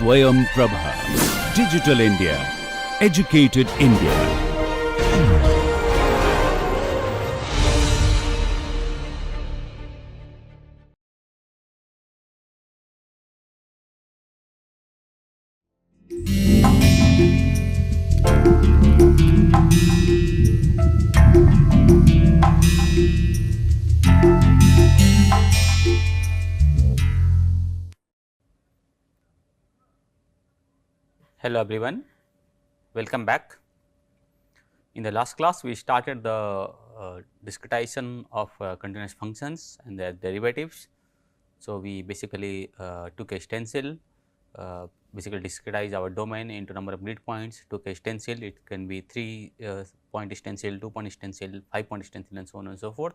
Swayam Prabha. Digital India. Educated India. Hello everyone, welcome back. In the last class we started the discretization of continuous functions and their derivatives. So, we basically took a stencil, basically discretize our domain into number of grid points, took a stencil, it can be 3 point stencil, 2 point stencil, 5 point stencil and so on and so forth,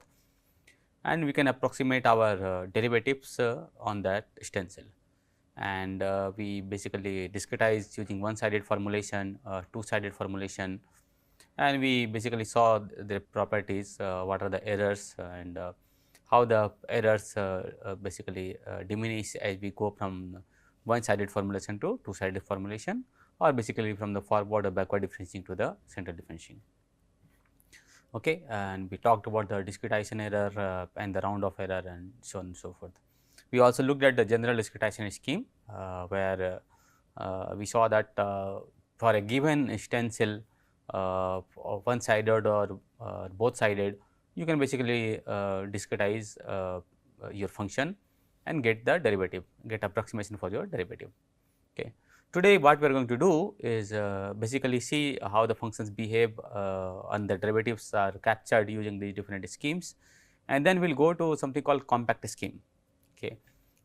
and we can approximate our derivatives on that stencil. And we basically discretized using one sided formulation, two sided formulation, and we basically saw the properties, what are the errors and how the errors basically diminish as we go from one sided formulation to two sided formulation, or basically from the forward or backward differentiating to the central differentiating. Okay, and we talked about the discretization error and the round off error and so on and so forth. We also looked at the general discretization scheme, where we saw that for a given stencil, one sided or both sided, you can basically discretize your function and get the derivative, get approximation for your derivative. Okay. Today what we are going to do is basically see how the functions behave and the derivatives are captured using the different schemes, and then we will go to something called compact scheme. Okay.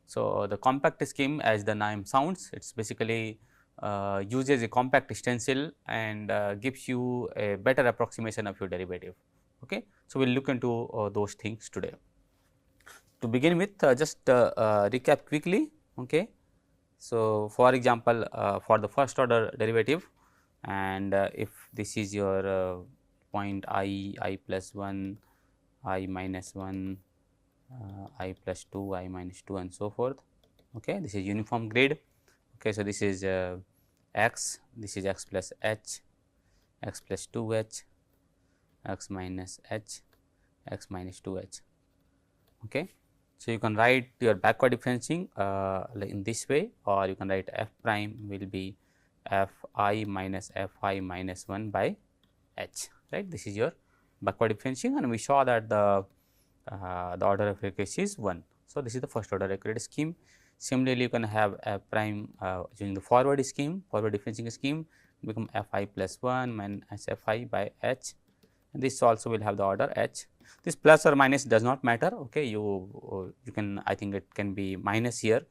So, the compact scheme, as the name sounds, it is basically uses a compact stencil and gives you a better approximation of your derivative. Okay. So, we will look into those things today. To begin with, just recap quickly. Okay. So, for example, for the first order derivative, and if this is your point I plus 1, I minus 1, I plus 2, I minus 2 and so forth. Okay. This is uniform grid. Okay. So, this is x, this is x plus h, x plus 2 h, x minus h, x minus 2 h. Okay. So, you can write your backward differentiating in this way, or you can write f prime will be f I minus f I minus 1 by h, right. This is your backward differentiating, and we saw that the order of accuracy is 1. So, this is the first order accurate scheme. Similarly, you can have f prime using the forward scheme, forward differentiating scheme, become f I plus 1 minus f I by h, and this also will have the order h. This plus or minus does not matter. Okay, you can, I think it can be minus here.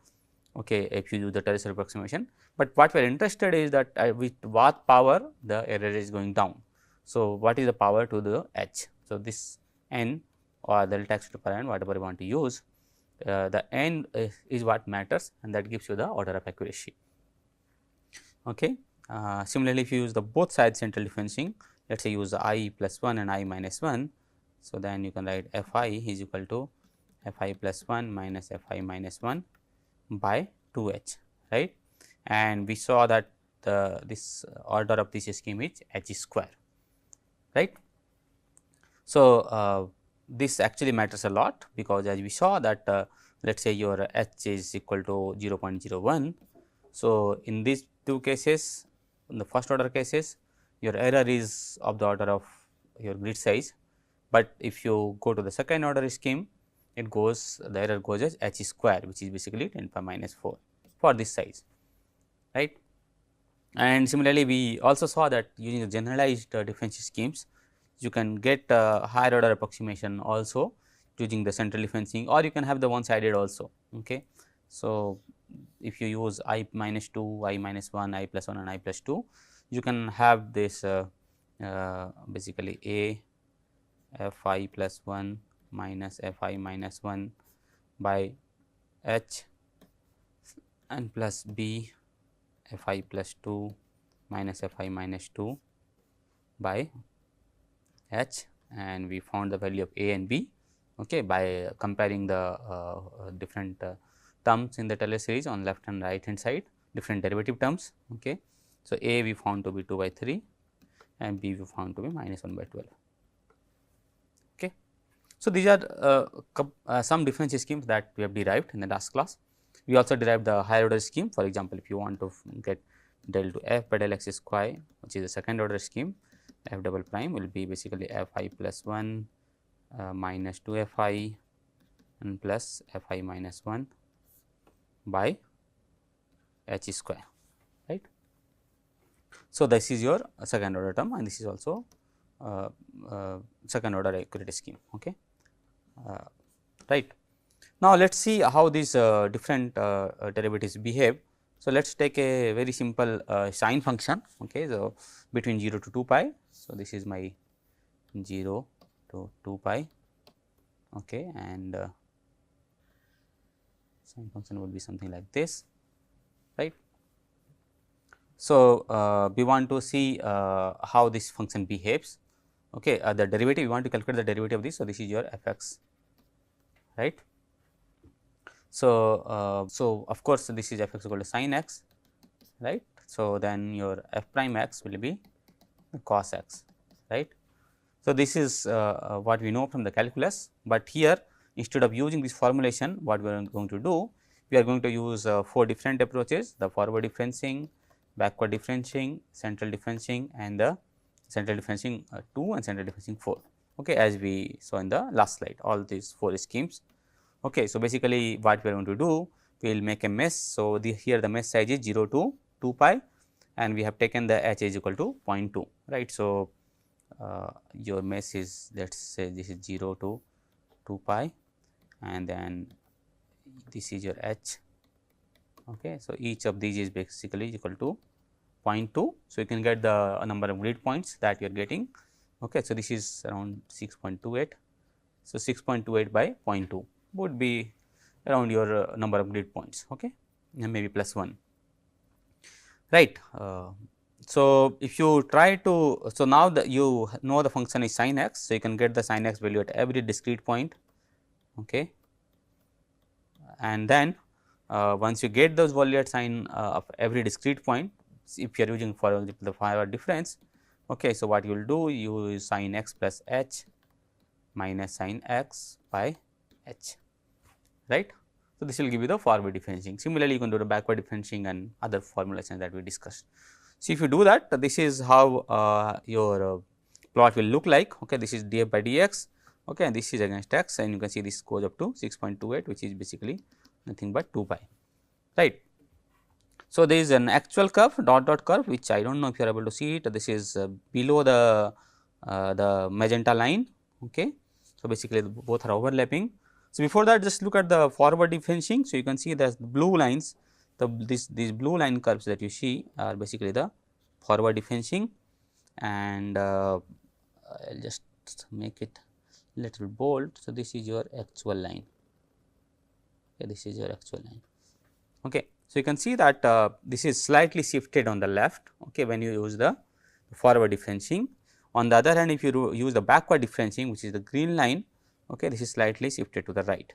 Okay, if you do the terrestrial approximation, but what we are interested is that with what power the error is going down. So, what is the power to the h? So, this n or delta x to the power n, whatever you want to use, the n is what matters, and that gives you the order of accuracy. Okay. Similarly, if you use the both sides central differentiating, let us say use I plus 1 and I minus 1. So, then you can write f I is equal to f I plus 1 minus f I minus 1 by 2 h, right. And we saw that this order of this scheme is h square, right. So, this actually matters a lot, because as we saw that let us say your h is equal to 0.01. So, in these two cases, in the first order cases, your error is of the order of your grid size, but if you go to the second order scheme, it goes, the error goes as h square, which is basically 10 power minus 4 for this size, right. And similarly, we also saw that using the generalized differential schemes, you can get higher order approximation also using the central differentiating, or you can have the one sided also. Okay. So, if you use I minus 2, I minus 1, I plus 1 and I plus 2, you can have this basically a f I plus 1 minus f I minus 1 by h, and plus b f I plus 2 minus f I minus 2 by h, and we found the value of a and b, okay, by comparing the different terms in the Taylor series on left and right hand side. different derivative terms. Okay. So, A we found to be 2 by 3 and B we found to be minus 1 by 12. Okay. So, these are some differential schemes that we have derived in the last class. We also derived the higher order scheme. For example, if you want to get del to f by del x square, which is a second order scheme, f double prime will be basically f I plus 1 minus 2 f I and plus f I minus 1 by h square, right. So, this is your second order term and this is also second order equality scheme. Okay. Right. Now, let us see how these different derivatives behave. So, let us take a very simple sine function. Okay. So, between 0 to 2 pi. So, this is my 0 to 2 pi, okay, and sine function would be something like this, right. So, we want to see how this function behaves. Okay, the derivative, we want to calculate the derivative of this. So, this is your f x, right. So, so of course, this is f x equal to sin x, right. So, then your f prime x will be cos x, right. So, this is what we know from the calculus, but here instead of using this formulation, what we are going to do, we are going to use 4 different approaches: the forward differentiating, backward differentiating, central differentiating and the central differentiating 2 and central differentiating 4, okay, as we saw in the last slide, all these 4 schemes. Okay. So, basically what we are going to do, we will make a mesh. So, here the mesh size is 0 to 2 pi and we have taken the h is equal to 0.2, right. So, your mesh is, let us say this is 0 to 2 pi and then this is your h. Okay. So, each of these is basically equal to 0.2. So, you can get the number of grid points that you are getting. Okay. So, this is around 6.28. So, 6.28 by 0.2 would be around your number of grid points, okay, and maybe plus 1, right. So, if you try to, so now that you know the function is sin x, so you can get the sin x value at every discrete point, okay. And then once you get those value at sin of every discrete point, if you are using for the forward difference, okay. So, what you will do, you use sin x plus h minus sin x by h, right. So, this will give you the forward differentiating. Similarly, you can do the backward differentiating and other formulations that we discussed. So, if you do that, this is how your plot will look like. Okay, this is df by dx, okay, and this is against x, and you can see this goes up to 6.28, which is basically nothing but 2 pi, right. So, there is an actual curve, dot dot curve, which I do not know if you are able to see it. This is below the magenta line. Okay. So, basically both are overlapping. So, before that, just look at the forward differentiating. So, you can see that the blue lines, these blue line curves that you see are basically the forward differentiating, and I will just make it little bold. So, this is your actual line. Okay, this is your actual line. Okay. So, you can see that this is slightly shifted on the left, okay, when you use the forward differentiating. On the other hand, if you use the backward differentiating, which is the green line, okay, this is slightly shifted to the right.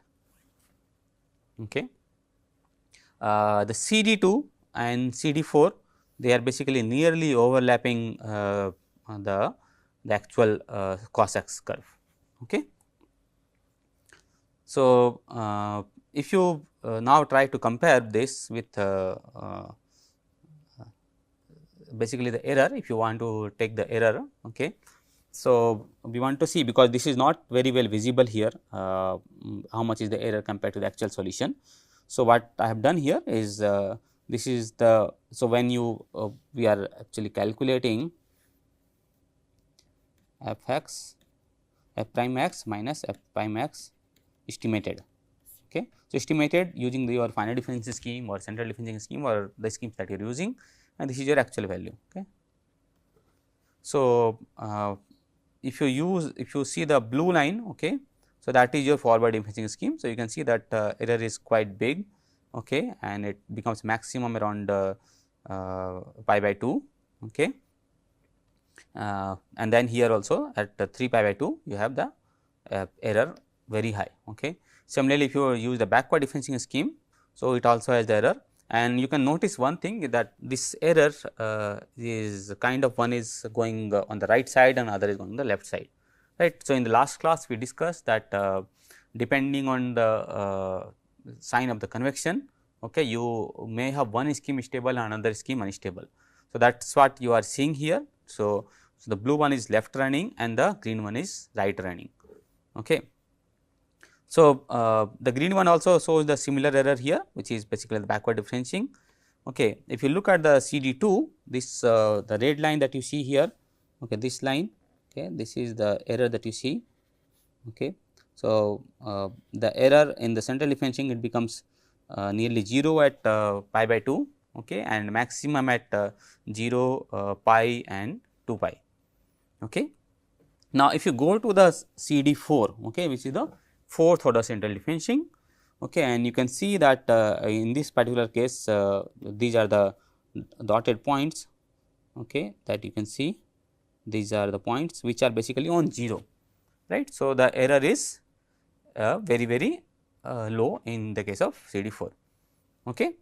Okay. The CD2 and CD4, they are basically nearly overlapping the actual cos x curve. Okay. So, if you now try to compare this with basically the error, if you want to take the error. Okay. So, we want to see, because this is not very well visible here, how much is the error compared to the actual solution. So, what I have done here is this is the, so when you we are actually calculating f x, f prime x minus f prime x estimated. Okay. So, estimated using your final differential scheme or central differential scheme or the schemes that you are using, and this is your actual value. Okay. So, if you see the blue line, okay, so that is your forward differentiating scheme. So, you can see that error is quite big, okay, and it becomes maximum around pi by 2, okay, and then here also at 3 pi by 2 you have the error very high. Okay. Similarly, if you use the backward differentiating scheme, so it also has the error And you can notice one thing that this error is kind of one is going on the right side and other is going on the left side, right. So, in the last class we discussed that depending on the sign of the convection, okay, you may have one scheme stable and another scheme unstable. So, that is what you are seeing here. So, the blue one is left running and the green one is right running. Okay. So, the green one also shows the similar error here, which is basically the backward differentiating. Okay. If you look at the CD2, this the red line that you see here, okay, this line, okay, this is the error that you see. Okay. So, the error in the central differentiating, it becomes nearly 0 at pi by 2, okay, and maximum at 0, pi and 2 pi. Okay. Now, if you go to the CD4, okay, which is the fourth order central differentiating, okay, and you can see that in this particular case these are the dotted points, okay, that you can see, these are the points which are basically on 0, right. So, the error is very low in the case of CD4. Okay.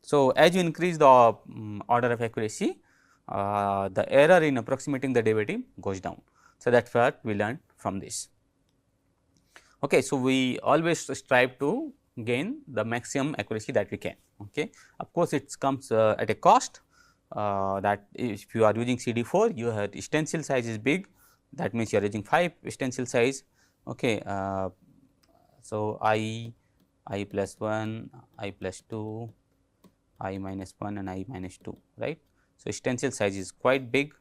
So, as you increase the order of accuracy, the error in approximating the derivative goes down. So, that is what we learned from this. Okay. So, we always strive to gain the maximum accuracy that we can. Okay. Of course, it comes at a cost that if you are using CD4, your stencil size is big, that means you are using 5 stencil size. Okay. So, I plus 1, I plus 2, I minus 1 and I minus 2, right. So, stencil size is quite big,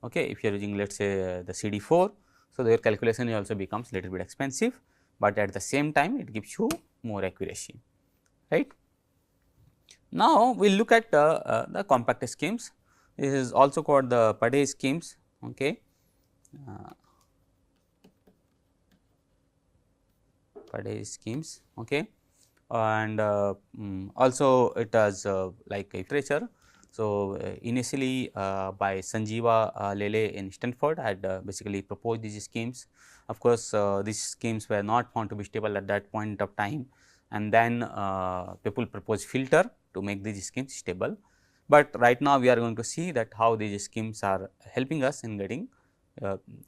okay, if you are using let us say the CD4. So, their calculation also becomes little bit expensive, but at the same time it gives you more accuracy, right. Now, we will look at the compact schemes. This is also called the Padé schemes, okay. Padé schemes, okay, and also it has like literature. So, initially by Sanjeeva Lele in Stanford had basically proposed these schemes. Of course, these schemes were not found to be stable at that point of time, and then people proposed filter to make these schemes stable. But right now, we are going to see that how these schemes are helping us in getting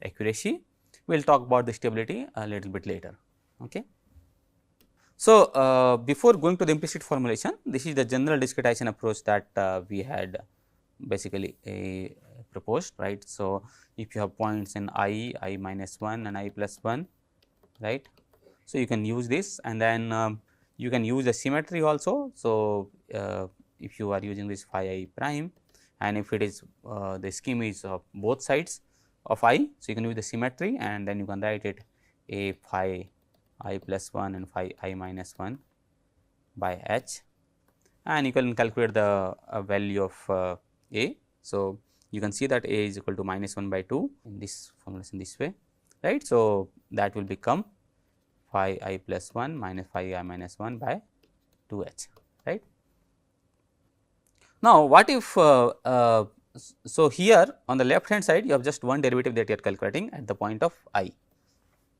accuracy. We will talk about the stability a little bit later. Okay. So, before going to the implicit formulation, this is the general discretization approach that we had basically proposed, right. So, if you have points in I minus 1 and I plus 1, right. So, you can use this and then you can use the symmetry also. So, if you are using this phi I prime and if it is the scheme is of both sides of I, so you can use the symmetry and then you can write it a phi I plus 1 and phi I minus 1 by h, and you can calculate the value of a. So, you can see that a is equal to minus 1 by 2 in this formulation this way, right. So, that will become phi I plus 1 minus phi I minus 1 by 2 h, right. Now, what if so here on the left hand side you have just one derivative that you are calculating at the point of I,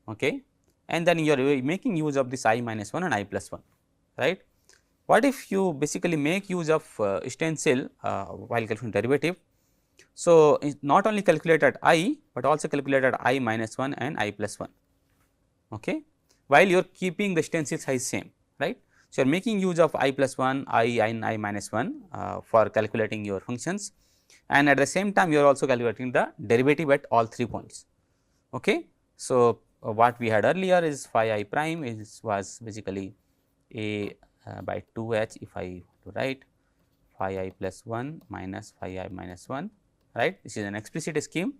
okay, and then you are making use of this I minus 1 and I plus 1, right. What if you basically make use of stencil while calculating derivative? So, it not only calculate at I, but also calculate at I minus 1 and I plus 1, okay, while you are keeping the stencil size same, right. So, you are making use of I plus 1, I and I minus 1 for calculating your functions, and at the same time you are also calculating the derivative at all 3 points, okay. So, what we had earlier is phi I prime is was basically a by 2 h if I to write phi I plus 1 minus phi I minus 1, right. This is an explicit scheme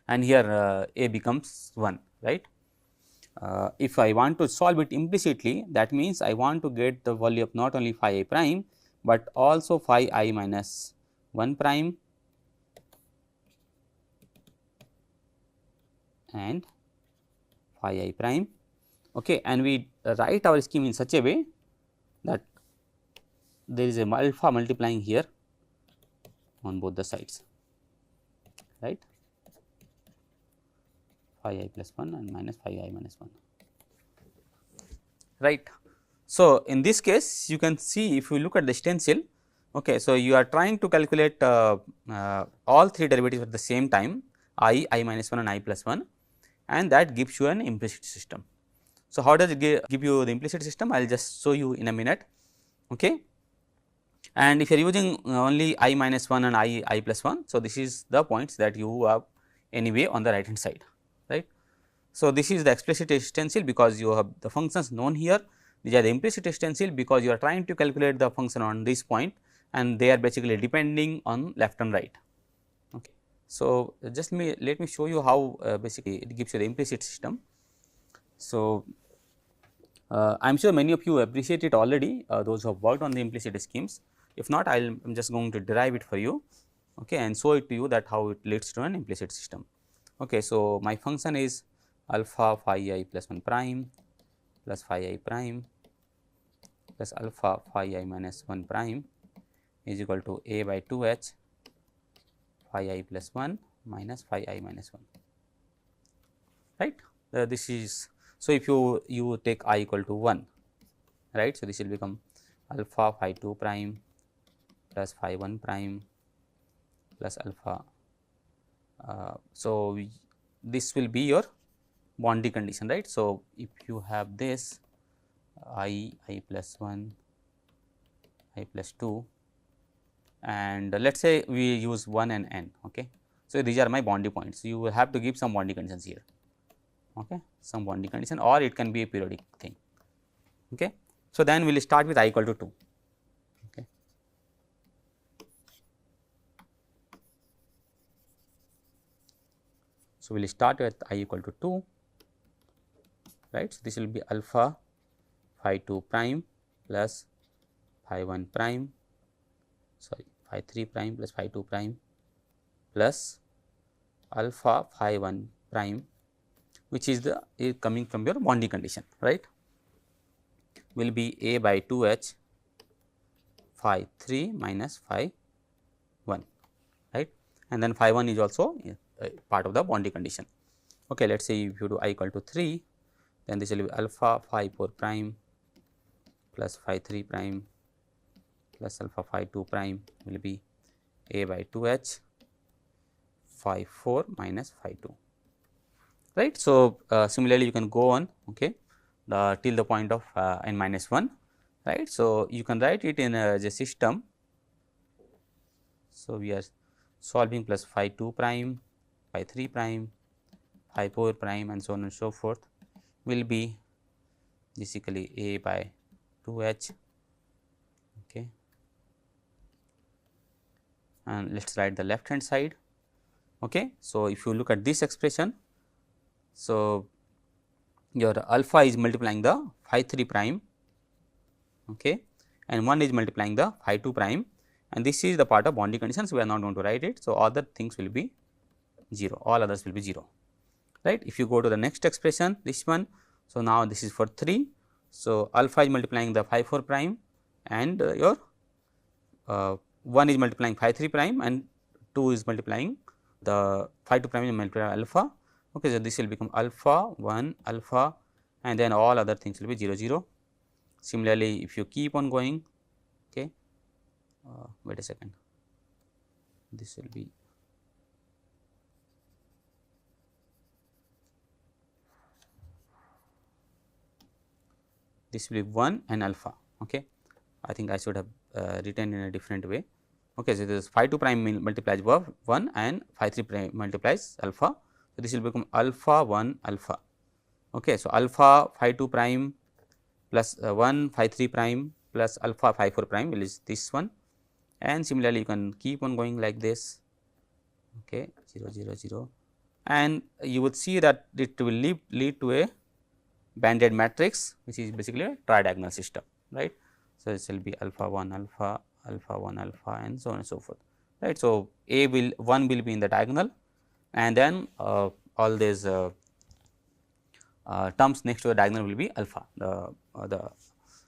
and here a becomes 1, right. If I want to solve it implicitly, that means I want to get the value of not only phi I prime, but also phi I minus 1 prime and phi I prime, okay, and we write our scheme in such a way that there is a alpha multiplying here on both the sides, right, phi I plus 1 and minus phi I minus 1, right. So, in this case you can see if you look at the stencil, okay, so you are trying to calculate all three derivatives at the same time, I minus 1 and I plus 1, and that gives you an implicit system. So, how does it give you the implicit system? I will just show you in a minute. Okay. And if you are using only I minus 1 and I plus 1, so this is the points that you have anyway on the right hand side, right. So, this is the explicit stencil because you have the functions known here. These are the implicit stencil because you are trying to calculate the function on this point, and they are basically depending on left and right. Okay. So, just let me show you how basically it gives you the implicit system. So, I am sure many of you appreciate it already, those who have worked on the implicit schemes. If not, I am just going to derive it for you, okay, and show it to you that how it leads to an implicit system. Okay. So, my function is alpha phi I plus 1 prime plus phi I prime plus alpha phi I minus 1 prime is equal to a by 2 h phi I plus 1 minus phi I minus 1, right. This is, so if you take I equal to 1, right. So, this will become alpha phi 2 prime plus phi 1 prime plus alpha. So, this will be your boundary condition, right. So, if you have this I plus 1, I plus 2, and let us say we use 1 and n. Okay. So, these are my boundary points. You will have to give some boundary conditions here, okay, some boundary condition, or it can be a periodic thing. Okay. So, then we will start with I equal to 2. Okay. So, we will start with I equal to 2, right. So, this will be alpha phi 2 prime plus phi 1 prime, sorry, phi 3 prime plus phi 2 prime plus alpha phi 1 prime, which is the coming from your boundary condition, right, will be a by 2 h phi 3 minus phi 1, right, and then phi 1 is also part of the boundary condition. Okay, let us say if you do I equal to 3, then this will be alpha phi 4 prime plus phi 3 prime plus alpha phi 2 prime will be a by 2 h phi 4 minus phi 2, right. So, similarly you can go on, okay, till the point of n minus 1, right. So, you can write it in as a system. So, we are solving plus phi 2 prime, phi 3 prime, phi 4 prime, and so on and so forth will be basically a by 2 h, okay, and let us write the left hand side. Okay. So, if you look at this expression, so your alpha is multiplying the phi 3 prime, okay, and 1 is multiplying the phi 2 prime, and this is the part of boundary conditions. We are not going to write it. So, other things will be 0, all others will be 0, right. If you go to the next expression, this one, so now this is for 3. So, alpha is multiplying the phi 4 prime, and your 1 is multiplying phi 3 prime, and 2 is multiplying the phi 2 prime is multiplying alpha. Okay. So, this will become alpha 1 alpha, and then all other things will be 0 0. Similarly, if you keep on going, okay, wait a second, this will be this will be 1 and alpha. Okay. I think I should have written in a different way. Okay. So, this phi 2 prime multiplies 1 and phi 3 prime multiplies alpha. So, this will become alpha 1 alpha. Okay. So, alpha phi 2 prime plus 1 phi 3 prime plus alpha phi 4 prime will is this one, and similarly you can keep on going like this, okay, 0 0 0, and you would see that it will lead to a banded matrix, which is basically a tridiagonal system, right. So, this will be alpha 1 alpha, alpha 1 alpha, and so on and so forth, right. So, a will 1 will be in the diagonal, and then all these terms next to the diagonal will be alpha,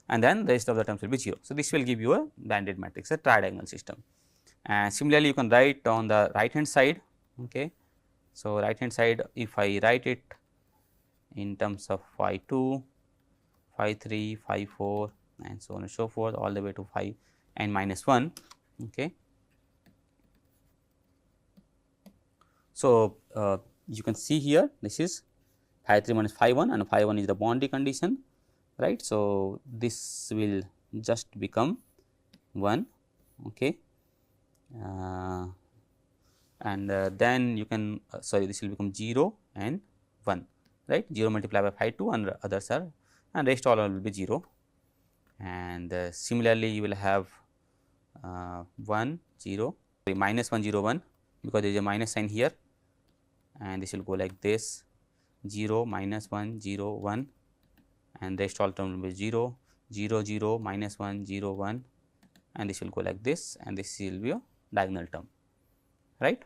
and then the rest of the terms will be 0. So, this will give you a banded matrix, a tridiagonal system. And similarly, you can write on the right hand side. Okay. So, right hand side, if I write it in terms of phi 2, phi 3, phi 4 and so on and so forth all the way to phi n minus 1. Okay. So, you can see here this is phi 3 minus phi 1 and phi 1 is the boundary condition, right. So, this will just become 1, okay. And then you can sorry, this will become 0 and 1, right. 0 multiplied by phi 2 and others are, and rest all will be 0, and similarly you will have 1 0 minus 1 0 1 because there is a minus sign here, and this will go like this 0 minus 1 0 1 and rest all term will be 0 0 0 minus 1 0 1 and this will go like this, and this will be a diagonal term, right.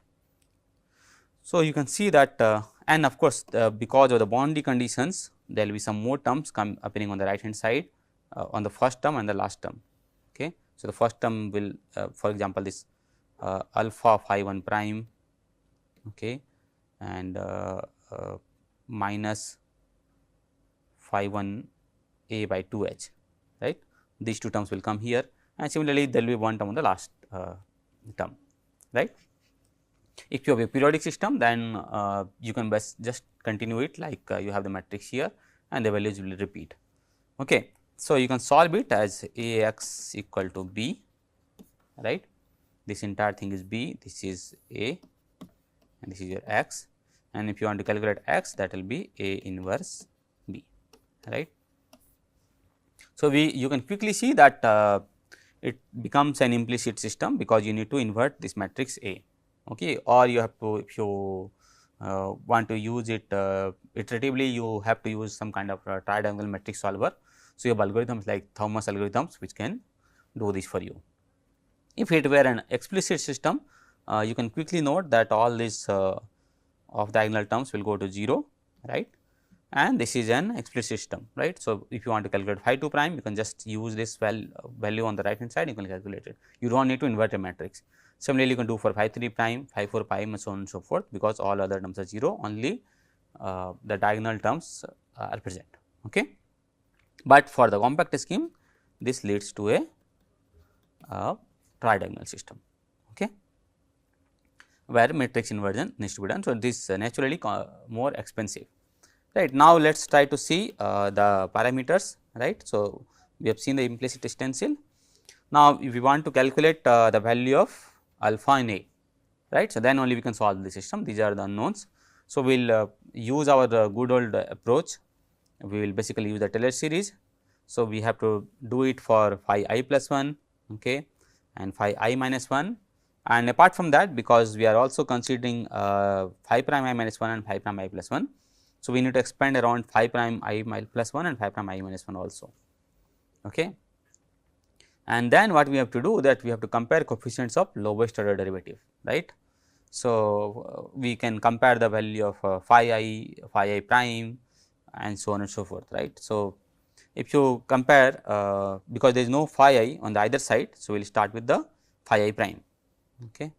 So, you can see that and of course, because of the boundary conditions there will be some more terms appearing on the right hand side on the first term and the last term. Okay. So, the first term will for example, this alpha phi 1 prime, okay, and minus phi 1 a by 2 h, right. These two terms will come here, and similarly there will be one term on the last term, right. If you have a periodic system, then you can just continue it like you have the matrix here and the values will repeat. Okay. So, you can solve it as A x equal to b, right. This entire thing is b, this is A and this is your x, and if you want to calculate x, that will be A inverse b, right. So, you can quickly see that it becomes an implicit system because you need to invert this matrix A, okay, or you have to, if you want to use it iteratively, you have to use some kind of tridiagonal matrix solver. So, you have algorithms like Thomas algorithms which can do this for you. If it were an explicit system, you can quickly note that all these off diagonal terms will go to 0, right, and this is an explicit system, right. So, if you want to calculate phi 2 prime, you can just use this value on the right hand side, you can calculate it. You do not need to invert a matrix. Similarly, you can do for phi 3 prime, phi 4 prime and so on and so forth, because all other terms are 0, only the diagonal terms are present. Okay. But for the compact scheme, this leads to a tridiagonal system, okay, where matrix inversion needs to be done. So, this naturally more expensive, right. Now, let us try to see the parameters, right. So, we have seen the implicit stencil. Now, if we want to calculate the value of alpha in A, right. So, then only we can solve the system, these are the unknowns. So, we will use our good old approach, we will basically use the Taylor series. So, we have to do it for phi I plus 1, okay, and phi I minus 1, and apart from that, because we are also considering phi prime I minus 1 and phi prime I plus 1. So, we need to expand around phi prime I plus 1 and phi prime I minus 1 also, okay. And then what we have to do, that we have to compare coefficients of lowest order derivative, right. So, we can compare the value of phi I prime and so on and so forth, right. So, if you compare because there is no phi I on the either side, so we will start with the phi I prime, okay.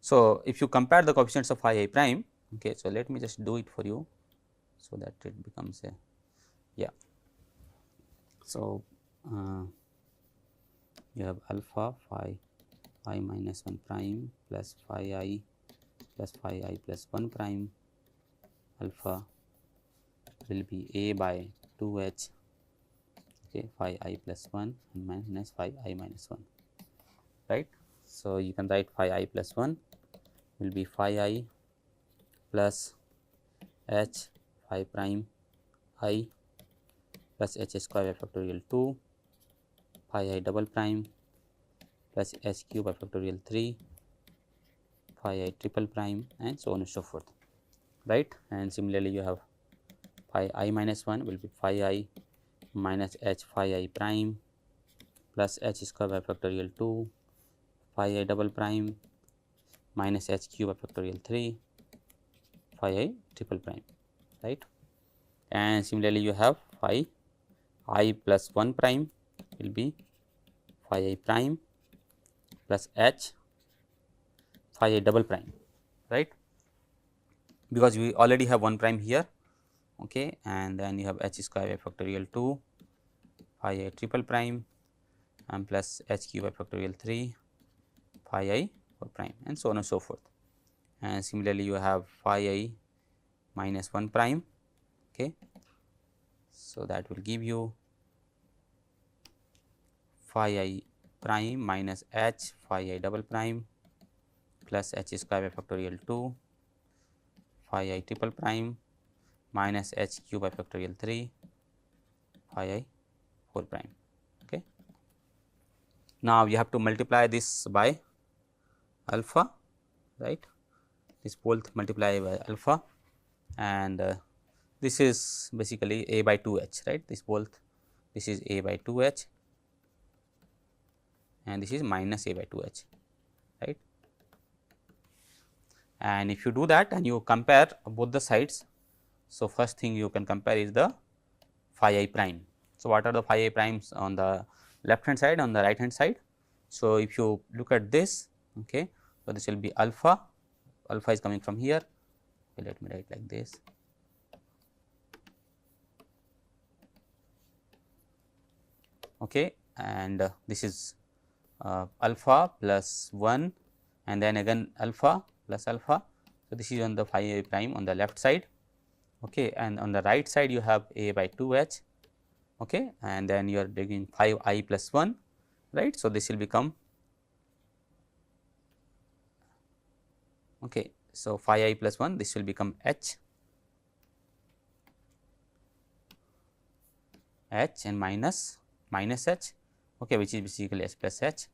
So, if you compare the coefficients of phi I prime, okay, so let me just do it for you, so that it becomes a, yeah. So, you have alpha phi I minus 1 prime plus phi I plus 1 prime, alpha will be A by 2 h, okay, phi I plus 1 and minus phi I minus 1, right. So, you can write phi I plus 1 will be phi I plus h phi prime I plus h square by factorial 2 phi I double prime plus h cube by factorial 3 phi I triple prime and so on and so forth, right. And similarly, you have phi I minus 1 will be phi I minus h phi I prime plus h square by factorial 2 phi I double prime minus h cube by factorial 3 phi I triple prime, right. And similarly, you have phi I plus 1 prime will be phi I prime plus h phi I double prime, right, because we already have 1 prime here, okay, and then you have h square by factorial 2 phi I triple prime and plus h cube by factorial 3 phi I 4 prime, and so on and so forth. And similarly, you have phi I minus 1 prime. Okay. So, that will give you phi I prime minus h phi I double prime plus h square by factorial 2 phi I triple prime minus h cube by factorial 3 phi I 4 prime. Okay. Now, you have to multiply this by alpha, right, this both multiply by alpha, and this is basically a by 2 h, right, this both, this is a by 2 h and this is minus a by 2 h, right. And if you do that and you compare both the sides, so first thing you can compare is the phi I prime. So, what are the phi I primes on the left hand side, on the right hand side? So, if you look at this, okay, so this will be alpha, alpha is coming from here. Okay, let me write like this. Okay, and this is alpha plus 1 and then again alpha plus alpha. So, this is on the phi I prime on the left side, okay, and on the right side you have a by 2 h, okay, and then you are taking 5 I plus 1, right. So, this will become, okay, so phi I plus 1, this will become h and minus h, okay, which is basically h plus h.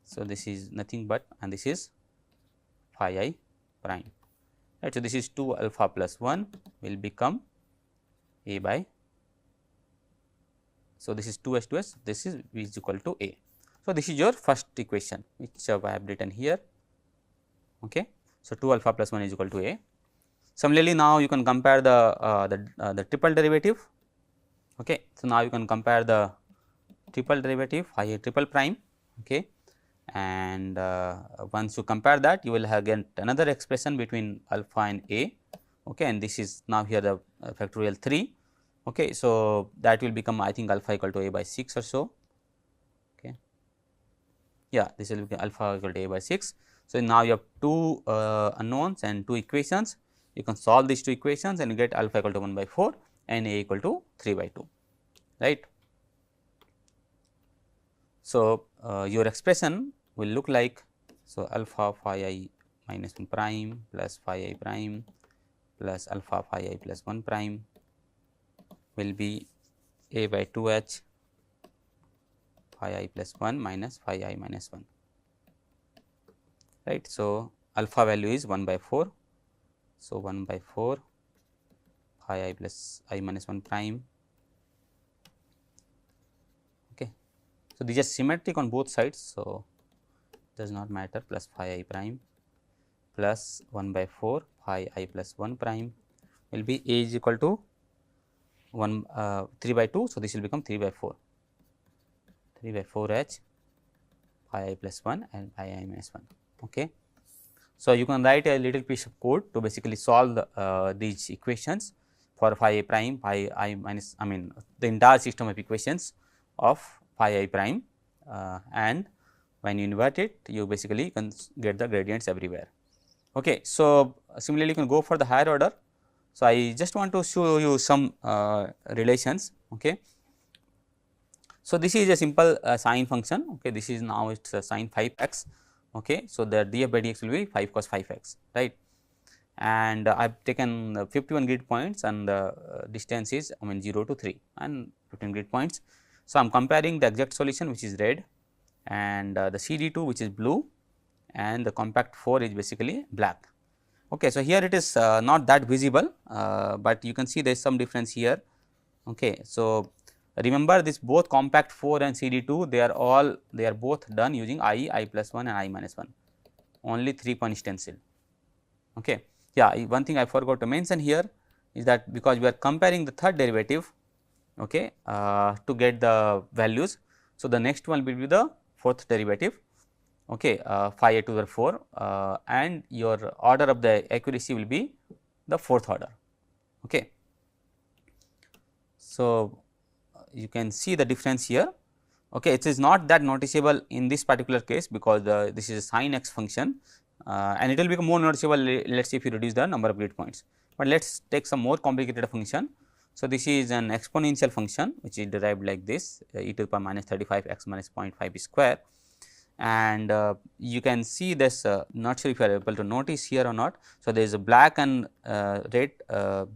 So, this is nothing but, and this is phi I prime, right. So, this is 2 alpha plus 1 will become a by, so this is 2 h 2 h, this is v is equal to a. So, this is your first equation which I have written here, okay. So, 2 alpha plus 1 is equal to a. Similarly, now you can compare the triple derivative, okay. So, now you can compare the triple derivative phi I triple prime, okay, and once you compare that, you will have again another expression between alpha and a, okay, and this is now here the factorial 3, okay. So, that will become, I think, alpha equal to a by 6 or so, okay, yeah, this will be alpha equal to a by 6. So, now you have two unknowns and two equations, you can solve these two equations and you get alpha equal to 1 by 4 and a equal to 3 by 2, right. So, your expression will look like, so alpha phi I minus 1 prime plus phi I prime plus alpha phi I plus 1 prime will be a by 2 h phi I plus 1 minus phi I minus 1, right. So, alpha value is 1 by 4. So, 1 by 4 phi I plus I minus 1 prime. Okay. So, these are symmetric on both sides. So, does not matter, plus phi I prime plus 1 by 4 phi I plus 1 prime will be a is equal to 3 by 2. So, this will become 3 by 4 h phi I plus 1 and phi I minus 1. Okay. So, you can write a little piece of code to basically solve these equations for phi I prime, phi I minus, I mean the entire system of equations of phi I prime, and when you invert it, you basically can get the gradients everywhere. Okay. So, similarly you can go for the higher order. So, I just want to show you some relations. Okay. So, this is a simple sine function. Okay. This is now it is sine 5 x. Okay. So, the df by dx will be 5 cos 5 x, right, and I have taken 51 grid points and the distance is, I mean, 0 to 3 and 15 grid points. So, I am comparing the exact solution which is red and the CD2 which is blue and the compact 4 is basically black. Okay. So, here it is not that visible, but you can see there is some difference here. Okay. So, remember this both compact 4 and CD2 they are both done using I plus 1 and I minus 1, only 3 point stencil. Okay. Yeah, one thing I forgot to mention here is that because we are comparing the third derivative, okay, to get the values. So, the next one will be the fourth derivative, okay, phi a to the 4, and your order of the accuracy will be the fourth order. Okay. So, you can see the difference here. Okay, it is not that noticeable in this particular case, because this is a sin x function, and it will become more noticeable, let us say, if you reduce the number of grid points. But let us take some more complicated function. So, this is an exponential function which is derived like this, e to the power minus 35 x minus 0.5 square, and you can see this, not sure if you are able to notice here or not. So, there is a black and red,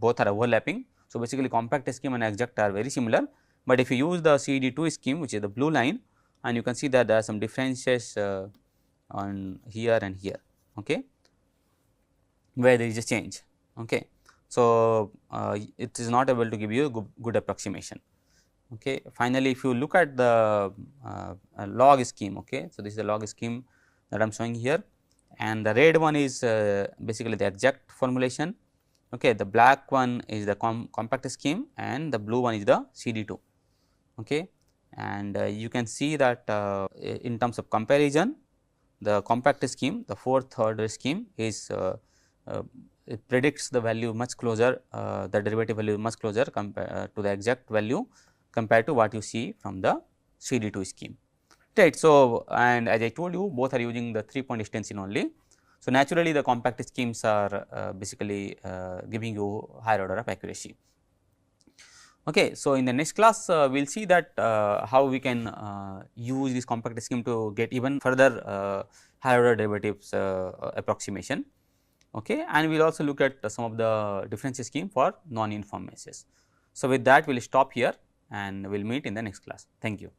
both are overlapping. So, basically compact scheme and exact are very similar, but if you use the CD2 scheme, which is the blue line, and you can see that there are some differences on here and here, okay, where there is a change. Okay. So, it is not able to give you a good approximation. Okay. Finally, if you look at the log scheme, okay, so this is the log scheme that I am showing here, and the red one is basically the exact formulation. Okay. The black one is the compact scheme, and the blue one is the CD2. Okay. And you can see that in terms of comparison, the compact scheme, the fourth order scheme is it predicts the value much closer, the derivative value much closer to the exact value compared to what you see from the CD2 scheme, right. So, and as I told you, both are using the 3-point extension only. So, naturally the compact schemes are basically giving you higher order of accuracy. Okay. So, in the next class we will see that how we can use this compact scheme to get even further higher order derivatives approximation. Okay. And we will also look at some of the difference scheme for non-uniform meshes. So, with that we will stop here and we will meet in the next class. Thank you.